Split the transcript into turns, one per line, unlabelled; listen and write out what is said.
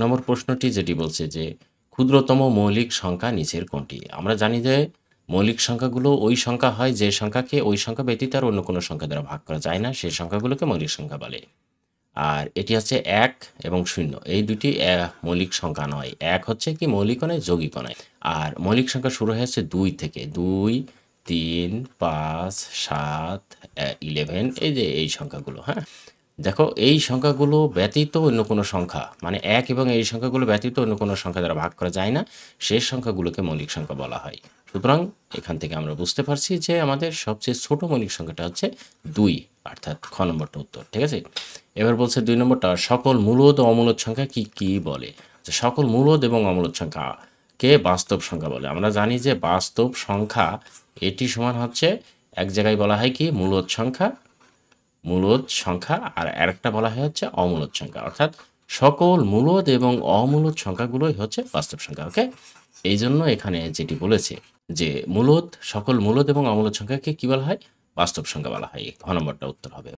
নম্বর প্রশ্নটি যেটি বলছে যে ক্ষুদ্রতম মৌলিক সংখ্যা নিচের কোনটি? আমরা জানি যে মৌলিক সংখ্যাগুলো ওই সংখ্যা হয় যে সংখ্যাকে ওই সংখ্যা ব্যতীত আর অন্য কোনো সংখ্যা দ্বারা ভাগ করা যায় না, সেই সংখ্যাগুলোকে মৌলিক সংখ্যা বলে। আর এটি হচ্ছে ১ এবং ০ এই দুটি মৌলিক সংখ্যা নয়। ১ হচ্ছে কি মৌলিকও নয়, যৌগিকও নয়। আর মৌলিক সংখ্যা শুরু হয়েছে ২ থেকে। ২, ৩, ৫, ৭, 11 এই যে এই সংখ্যাগুলো, হ্যাঁ? দেখো এই সংখ্যাগুলো ব্যতীত অন্য কোনো সংখ্যা মানে ১ এবং এই সংখ্যাগুলো ব্যতীত অন্য কোনো সংখ্যা দ্বারা ভাগ করা যায় না, সেই সংখ্যাগুলোকে মৌলিক সংখ্যা বলা হয়। সুতরাং এখান থেকে আমরা বুঝতে পারছি যে আমাদের সবচেয়ে ছোট মৌলিক সংখ্যাটা হচ্ছে ২, অর্থাৎ খ নম্বরটা উত্তর। ঠিক আছে? এবার বলছে ২ নম্বরটা সকল মূলদ ও অমূলদ সংখ্যা কি কি বলে? যে সকল মূলদ এবং অমূলদ সংখ্যাকে বাস্তব সংখ্যা বলে। আমরা জানি যে বাস্তব সংখ্যা এটি সমান হচ্ছে এক জায়গায় বলা হয় কি মূলদ সংখ্যা আর আরেকটা বলা হয় হচ্ছে অমূলদ সংখ্যা, অর্থাৎ সকল মূলদ এবং অমূলদ সংখ্যাগুলোই হচ্ছে বাস্তব সংখ্যা। ওকে, এই জন্য এখানে যেটি বলেছে যে সকল মূলদ এবং অমূলদ সংখ্যাকে কি বলা হয়? বাস্তব সংখ্যা বলা হয়। ঘ নম্বরটা উত্তর হবে।